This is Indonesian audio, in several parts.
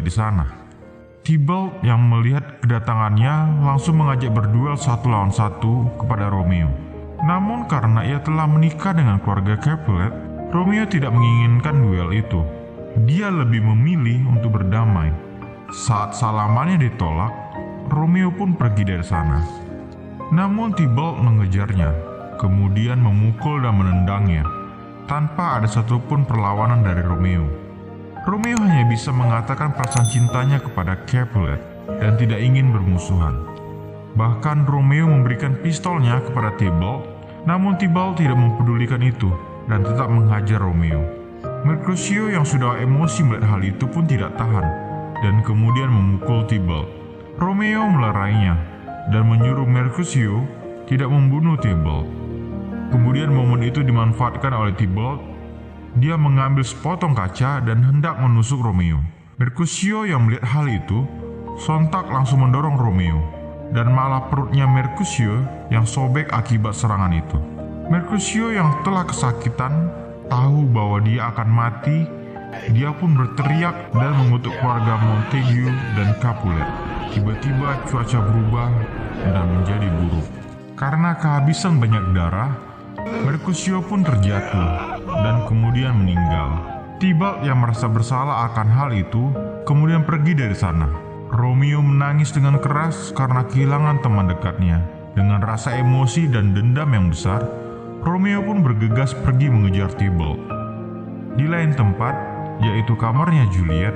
tiba di sana. Tybalt yang melihat kedatangannya langsung mengajak berduel 1 lawan 1 kepada Romeo. Namun karena ia telah menikah dengan keluarga Capulet, Romeo tidak menginginkan duel itu. Dia lebih memilih untuk berdamai. Saat salamannya ditolak, Romeo pun pergi dari sana. Namun Tybalt mengejarnya, kemudian memukul dan menendangnya, tanpa ada satupun perlawanan dari Romeo. Romeo hanya bisa mengatakan perasaan cintanya kepada Capulet dan tidak ingin bermusuhan. Bahkan Romeo memberikan pistolnya kepada Tybalt, namun Tybalt tidak mempedulikan itu dan tetap menghajar Romeo. Mercutio yang sudah emosi melihat hal itu pun tidak tahan dan kemudian memukul Tybalt. Romeo melerainya dan menyuruh Mercutio tidak membunuh Tybalt. Kemudian momen itu dimanfaatkan oleh Tybalt. Dia mengambil sepotong kaca dan hendak menusuk Romeo. Mercutio yang melihat hal itu sontak langsung mendorong Romeo, dan malah perutnya Mercutio yang sobek akibat serangan itu. Mercutio yang telah kesakitan tahu bahwa dia akan mati. Dia pun berteriak dan mengutuk keluarga Montague dan Capulet. Tiba-tiba cuaca berubah dan menjadi buruk. Karena kehabisan banyak darah, Mercutio pun terjatuh dan kemudian meninggal. Tybalt yang merasa bersalah akan hal itu kemudian pergi dari sana. Romeo menangis dengan keras karena kehilangan teman dekatnya. Dengan rasa emosi dan dendam yang besar, Romeo pun bergegas pergi mengejar Tybalt. Di lain tempat, yaitu kamarnya Juliet,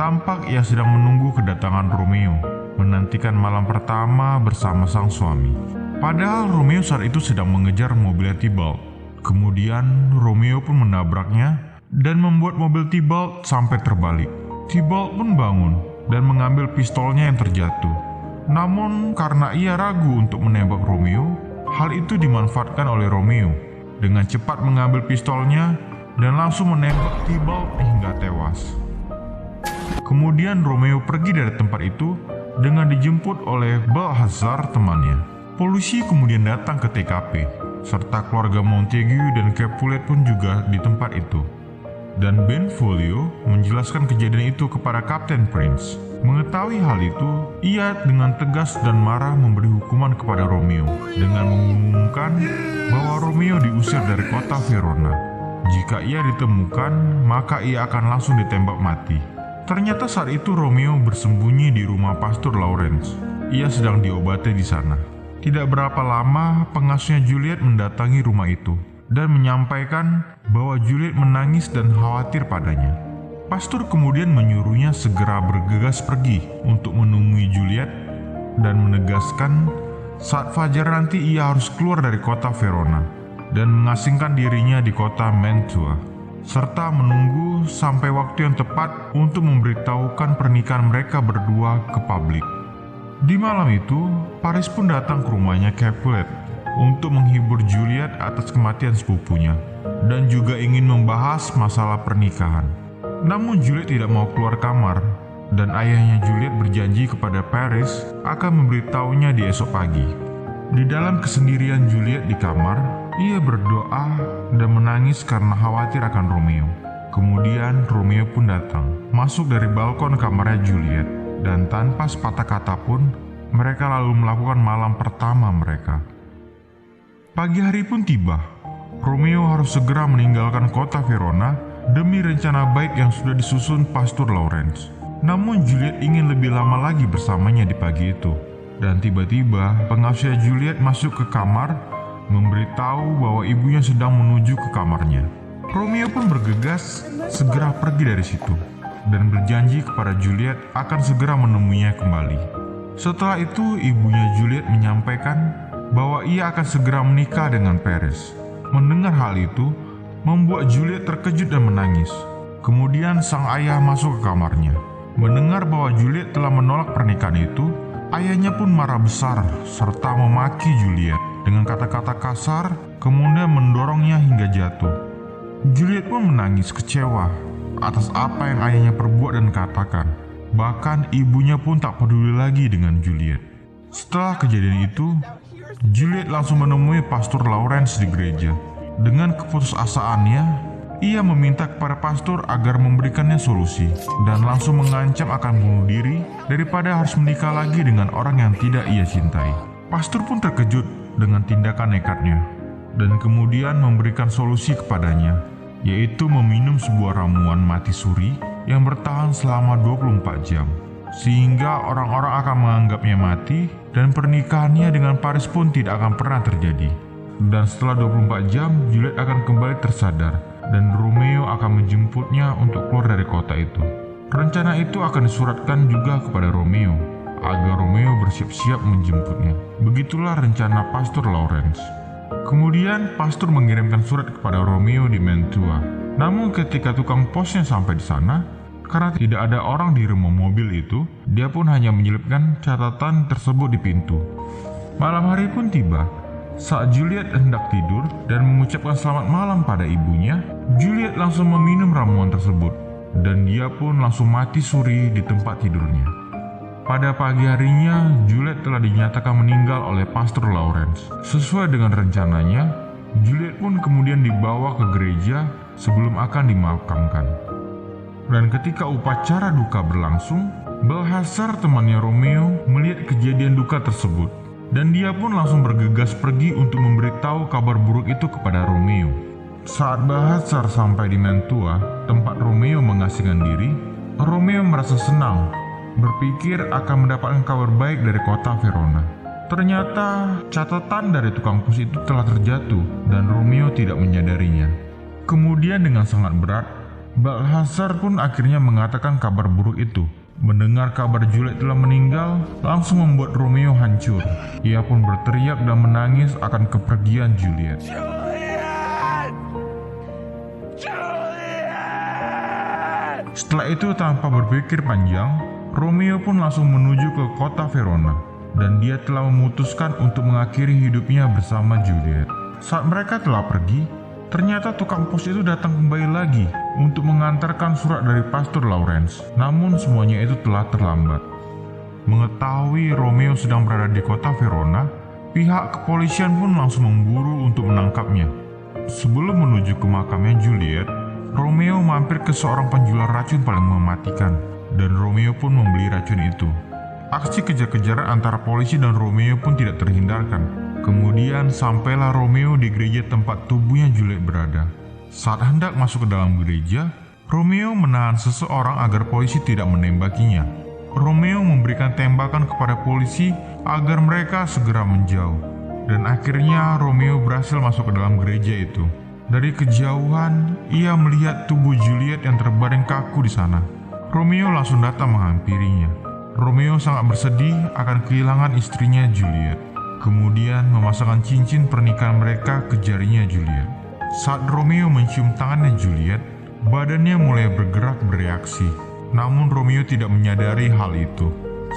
tampak ia sedang menunggu kedatangan Romeo, menantikan malam pertama bersama sang suami. Padahal Romeo saat itu sedang mengejar mobilnya Tybalt. Kemudian Romeo pun menabraknya dan membuat mobil Tybalt sampai terbalik. Tybalt pun bangun dan mengambil pistolnya yang terjatuh. Namun karena ia ragu untuk menembak Romeo, hal itu dimanfaatkan oleh Romeo dengan cepat mengambil pistolnya dan langsung menembak Tybalt hingga tewas. Kemudian Romeo pergi dari tempat itu dengan dijemput oleh Balthazar temannya. Polisi kemudian datang ke TKP, serta keluarga Montague dan Capulet pun juga di tempat itu. Dan Benvolio menjelaskan kejadian itu kepada Kapten Prince. Mengetahui hal itu, ia dengan tegas dan marah memberi hukuman kepada Romeo dengan mengumumkan bahwa Romeo diusir dari kota Verona. Jika ia ditemukan, maka ia akan langsung ditembak mati. Ternyata saat itu Romeo bersembunyi di rumah Pastor Lawrence. Ia sedang diobati di sana. Tidak berapa lama, pengasuhnya Juliet mendatangi rumah itu dan menyampaikan bahwa Juliet menangis dan khawatir padanya. Pastor kemudian menyuruhnya segera bergegas pergi untuk menemui Juliet dan menegaskan saat fajar nanti ia harus keluar dari kota Verona dan mengasingkan dirinya di kota Mantua, serta menunggu sampai waktu yang tepat untuk memberitahukan pernikahan mereka berdua ke publik. Di malam itu, Paris pun datang ke rumahnya Capulet untuk menghibur Juliet atas kematian sepupunya dan juga ingin membahas masalah pernikahan. Namun Juliet tidak mau keluar kamar dan ayahnya Juliet berjanji kepada Paris akan memberitahunya di esok pagi. Di dalam kesendirian Juliet di kamar, ia berdoa dan menangis karena khawatir akan Romeo. Kemudian Romeo pun datang, masuk dari balkon kamarnya Juliet. Dan tanpa sepatah kata pun, mereka lalu melakukan malam pertama mereka. Pagi hari pun tiba. Romeo harus segera meninggalkan kota Verona demi rencana baik yang sudah disusun Pastor Lawrence. Namun Juliet ingin lebih lama lagi bersamanya di pagi itu. Dan tiba-tiba pengasuhnya Juliet masuk ke kamar, memberitahu bahwa ibunya sedang menuju ke kamarnya. Romeo pun bergegas segera pergi dari situ dan berjanji kepada Juliet akan segera menemuinya kembali. Setelah itu, ibunya Juliet menyampaikan bahwa ia akan segera menikah dengan Paris. Mendengar hal itu, membuat Juliet terkejut dan menangis. Kemudian sang ayah masuk ke kamarnya. Mendengar bahwa Juliet telah menolak pernikahan itu, ayahnya pun marah besar serta memaki Juliet dengan kata-kata kasar, kemudian mendorongnya hingga jatuh. Juliet pun menangis kecewa atas apa yang ayahnya perbuat dan katakan. Bahkan ibunya pun tak peduli lagi dengan Juliet. Setelah kejadian itu, Juliet langsung menemui Pastor Lawrence di gereja. Dengan keputusasaannya, ia meminta kepada pastor agar memberikannya solusi dan langsung mengancam akan bunuh diri daripada harus menikah lagi dengan orang yang tidak ia cintai. Pastor pun terkejut dengan tindakan nekatnya dan kemudian memberikan solusi kepadanya, yaitu meminum sebuah ramuan mati suri yang bertahan selama 24 jam, sehingga orang-orang akan menganggapnya mati dan pernikahannya dengan Paris pun tidak akan pernah terjadi. Dan setelah 24 jam, Juliet akan kembali tersadar dan Romeo akan menjemputnya untuk keluar dari kota itu. Rencana itu akan disuratkan juga kepada Romeo agar Romeo bersiap-siap menjemputnya. Begitulah rencana Pastor Lawrence. Kemudian pastor mengirimkan surat kepada Romeo di Mantua. Namun ketika tukang posnya sampai di sana, karena tidak ada orang di rumah mobil itu, dia pun hanya menyelipkan catatan tersebut di pintu. Malam hari pun tiba. Saat Juliet hendak tidur dan mengucapkan selamat malam pada ibunya, Juliet langsung meminum ramuan tersebut dan dia pun langsung mati suri di tempat tidurnya. Pada pagi harinya, Juliet telah dinyatakan meninggal oleh Pastor Lawrence. Sesuai dengan rencananya, Juliet pun kemudian dibawa ke gereja sebelum akan dimakamkan. Dan ketika upacara duka berlangsung, Balthazar temannya Romeo melihat kejadian duka tersebut. Dan dia pun langsung bergegas pergi untuk memberitahu kabar buruk itu kepada Romeo. Saat Balthazar sampai di Mantua, tempat Romeo mengasingkan diri, Romeo merasa senang, berpikir akan mendapatkan kabar baik dari kota Verona. Ternyata catatan dari tukang pos itu telah terjatuh dan Romeo tidak menyadarinya. Kemudian dengan sangat berat, Balthazar pun akhirnya mengatakan kabar buruk itu. Mendengar kabar Juliet telah meninggal, langsung membuat Romeo hancur. Ia pun berteriak dan menangis akan kepergian Juliet. Setelah itu tanpa berpikir panjang, Romeo pun langsung menuju ke kota Verona. Dan dia telah memutuskan untuk mengakhiri hidupnya bersama Juliet. Saat mereka telah pergi, ternyata tukang pos itu datang kembali lagi untuk mengantarkan surat dari Pastor Lawrence. Namun semuanya itu telah terlambat. Mengetahui Romeo sedang berada di kota Verona, pihak kepolisian pun langsung memburu untuk menangkapnya. Sebelum menuju ke makamnya Juliet, Romeo mampir ke seorang penjual racun paling mematikan, dan Romeo pun membeli racun itu. Aksi kejar-kejaran antara polisi dan Romeo pun tidak terhindarkan. Kemudian sampailah Romeo di gereja tempat tubuhnya Juliet berada. Saat hendak masuk ke dalam gereja, Romeo menahan seseorang agar polisi tidak menembakinya. Romeo memberikan tembakan kepada polisi agar mereka segera menjauh. Dan akhirnya Romeo berhasil masuk ke dalam gereja itu. Dari kejauhan, ia melihat tubuh Juliet yang terbaring kaku di sana. Romeo langsung datang menghampirinya. Romeo sangat bersedih akan kehilangan istrinya Juliet. Kemudian memasangkan cincin pernikahan mereka ke jarinya Juliet. Saat Romeo mencium tangannya Juliet, badannya mulai bergerak bereaksi. Namun Romeo tidak menyadari hal itu.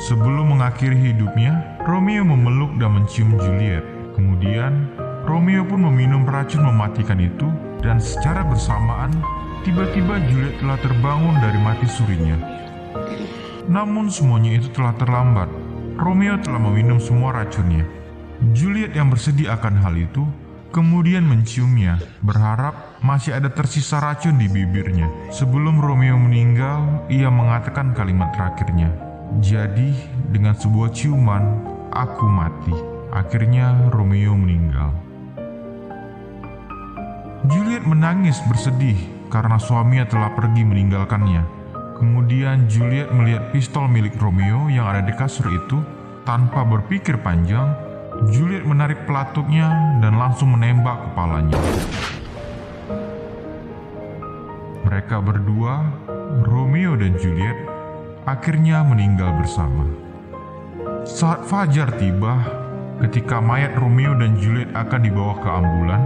Sebelum mengakhiri hidupnya, Romeo memeluk dan mencium Juliet. Kemudian, Romeo pun meminum racun mematikan itu, dan secara bersamaan, tiba-tiba Juliet telah terbangun dari mati surinya. Namun semuanya itu telah terlambat. Romeo telah meminum semua racunnya. Juliet yang bersedih akan hal itu, kemudian menciumnya, berharap masih ada tersisa racun di bibirnya. Sebelum Romeo meninggal, ia mengatakan kalimat terakhirnya, "Jadi, dengan sebuah ciuman, aku mati." Akhirnya Romeo meninggal. Juliet menangis bersedih karena suaminya telah pergi meninggalkannya. Kemudian Juliet melihat pistol milik Romeo yang ada di kasur itu. Tanpa berpikir panjang, Juliet menarik pelatuknya dan langsung menembak kepalanya. Mereka berdua, Romeo dan Juliet, akhirnya meninggal bersama. Saat fajar tiba, ketika mayat Romeo dan Juliet akan dibawa ke ambulan,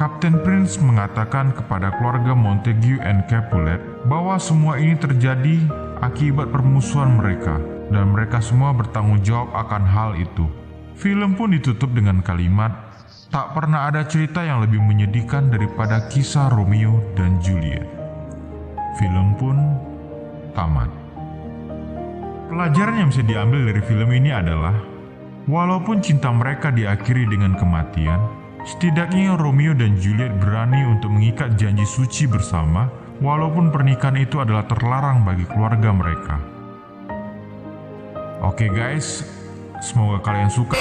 Kapten Prince mengatakan kepada keluarga Montague and Capulet bahwa semua ini terjadi akibat permusuhan mereka, dan mereka semua bertanggung jawab akan hal itu. Film pun ditutup dengan kalimat, "Tak pernah ada cerita yang lebih menyedihkan daripada kisah Romeo dan Juliet." Film pun tamat. Pelajaran yang bisa diambil dari film ini adalah, walaupun cinta mereka diakhiri dengan kematian, Setidaknya Romeo dan Juliet berani untuk mengikat janji suci bersama, walaupun pernikahan itu adalah terlarang bagi keluarga mereka. Oke guys, semoga kalian suka.